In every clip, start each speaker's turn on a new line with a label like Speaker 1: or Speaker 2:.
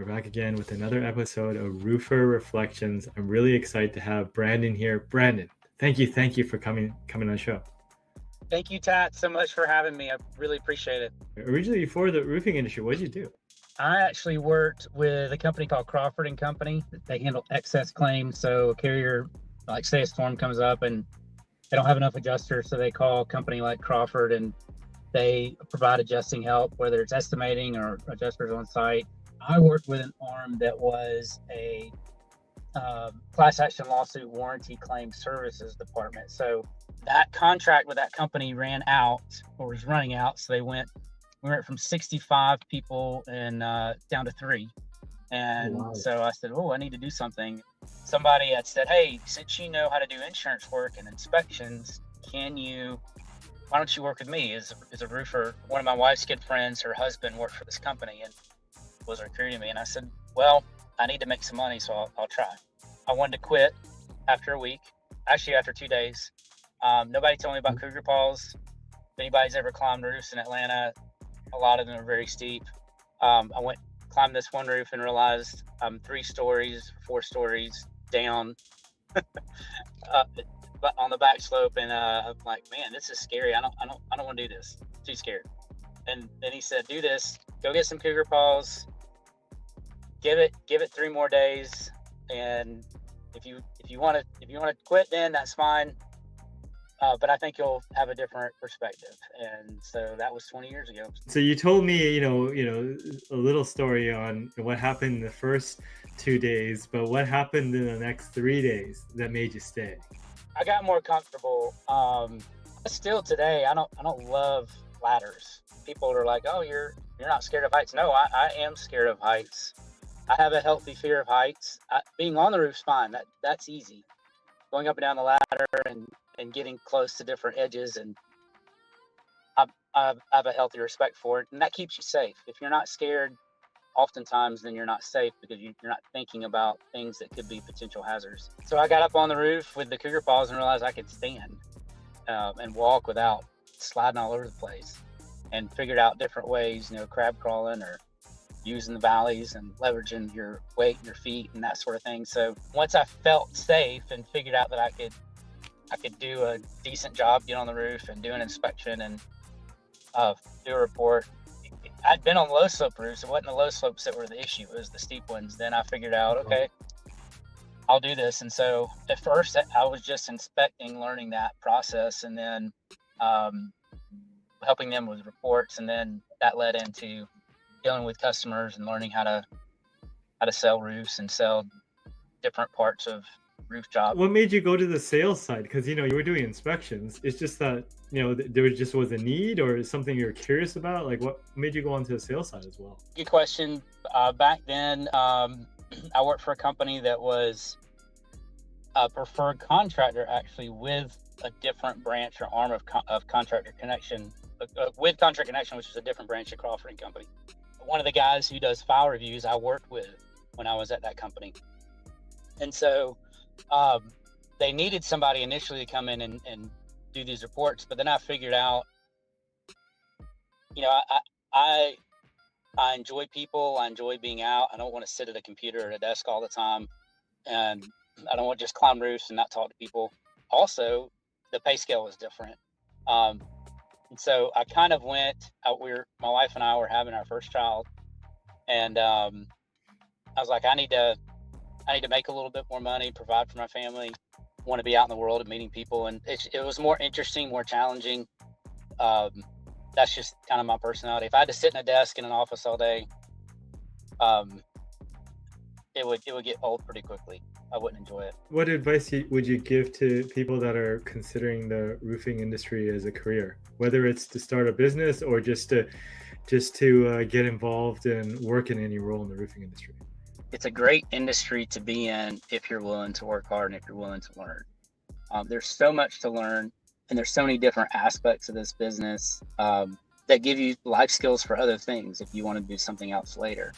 Speaker 1: We're back again with another episode of Roofer Reflections. I'm really excited to have Brandon here. Brandon, thank you for coming on the show.
Speaker 2: Thank you, Tats, so much for having me. I really appreciate it.
Speaker 1: Originally, before the roofing industry, what did you do?
Speaker 2: I actually worked with a company called Crawford and Company. They handle excess claims. So a carrier, like say a storm comes up and they don't have enough adjusters, so they call a company like Crawford and they provide adjusting help, whether it's estimating or adjusters on site. I worked with an arm that was a class action lawsuit warranty claim services department. So that contract with that company ran out or was running out. So we went from 65 people and down to 3. And
Speaker 1: Wow.
Speaker 2: So I said, I need to do something. Somebody had said, hey, since you know how to do insurance work and inspections, why don't you work with me as a roofer? One of my wife's good friends, her husband worked for this company and was recruiting me. And I said, well, I need to make some money, so I'll try. I wanted to quit after a week, actually after 2 days. Nobody told me about cougar paws. If anybody's ever climbed roofs in Atlanta, a lot of them are very steep. I climbed this one roof and realized I'm 4 stories down but on the back slope, and I'm like, man, this is scary. I don't want to do this. I'm too scared. And then he said, do this. Go get some cougar paws. Give it 3 more days, and if you want to quit, then that's fine. But I think you'll have a different perspective. And so that was 20 years ago.
Speaker 1: So you told me, a little story on what happened in the first 2 days, but what happened in the next 3 days that made you stay?
Speaker 2: I got more comfortable. Still today, I don't love ladders. People are like, oh, you're not scared of heights. No, I am scared of heights. I have a healthy fear of heights. Being on the roof's fine. That's easy. Going up and down the ladder and getting close to different edges, and I have a healthy respect for it, and that keeps you safe. If you're not scared, oftentimes then you're not safe because you're not thinking about things that could be potential hazards. So I got up on the roof with the cougar paws and realized I could stand and walk without sliding all over the place, and figured out different ways, crab crawling or using the valleys and leveraging your weight, your feet, and that sort of thing. So once I felt safe and figured out that I could do a decent job, get on the roof and do an inspection and do a report. I'd been on low slope roofs. It wasn't the low slopes that were the issue. It was the steep ones. Then I figured out, okay, I'll do this. And so at first I was just inspecting, learning that process, and then helping them with reports. And then that led into dealing with customers and learning how to sell roofs and sell different parts of roof jobs.
Speaker 1: What made you go to the sales side? Because you were doing inspections. It's just that there was a need, or something you were curious about. Like, what made you go onto the sales side as well?
Speaker 2: Good question. Back then, I worked for a company that was a preferred contractor, actually, with a different branch or arm of Contractor Connection, with Contractor Connection, which is a different branch of Crawford and Company. One of the guys who does file reviews I worked with when I was at that company. And so they needed somebody initially to come in and do these reports. But then I figured out, I enjoy people. I enjoy being out. I don't want to sit at a computer or a desk all the time. And I don't want to just climb roofs and not talk to people. Also, the pay scale was different. And so I kind of went out. My wife and I were having our first child, and I was like, I need to make a little bit more money, provide for my family, want to be out in the world and meeting people. And it was more interesting, more challenging. That's just kind of my personality. If I had to sit in a desk in an office all day, it would get old pretty quickly. I wouldn't enjoy it.
Speaker 1: What advice would you give to people that are considering the roofing industry as a career, whether it's to start a business or just to get involved and work in any role in the roofing industry?
Speaker 2: It's a great industry to be in if you're willing to work hard and if you're willing to learn. There's so much to learn, and there's so many different aspects of this business that give you life skills for other things if you want to do something else later,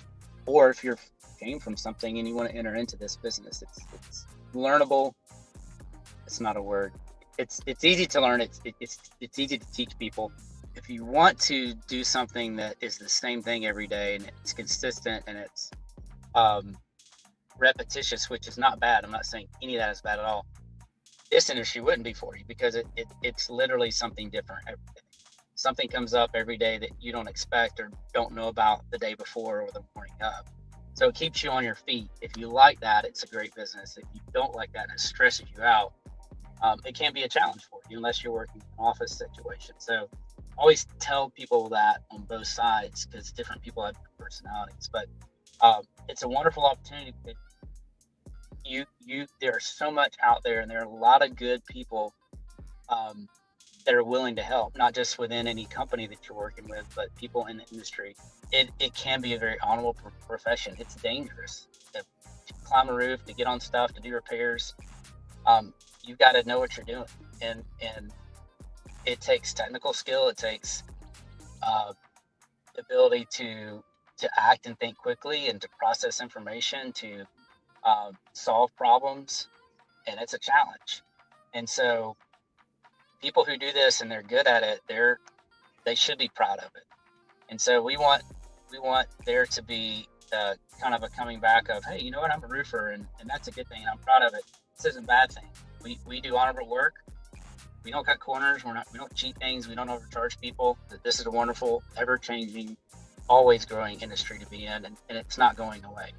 Speaker 2: or if you're came from something and you want to enter into this business. It's learnable. It's not a word. It's easy to learn. It's easy to teach people. If you want to do something that is the same thing every day and it's consistent and it's um, repetitious, which is not bad. I'm not saying any of that is bad at all. This industry wouldn't be for you because it's literally something different every day. Something comes up every day that you don't expect or don't know about the day before or the morning of. So it keeps you on your feet. If you like that, it's a great business. If you don't like that and it stresses you out, it can be a challenge for you unless you're working in an office situation. So always tell people that on both sides because different people have different personalities. But it's a wonderful opportunity. There's so much out there, and there are a lot of good people um, that are willing to help, not just within any company that you're working with, but people in the industry. It can be a very honorable profession. It's dangerous to climb a roof, to get on stuff, to do repairs. You've got to know what you're doing, and it takes technical skill. It takes uh, the ability to act and think quickly, and to process information, to solve problems, and it's a challenge. And so, people who do this and they're good at it, they should be proud of it. And so we want there to be kind of a coming back of, hey, you know what, I'm a roofer, and that's a good thing, and I'm proud of it. This isn't a bad thing. We do honorable work. We don't cut corners. We don't cheat things. We don't overcharge people. This is a wonderful, ever changing, always growing industry to be in, and it's not going away.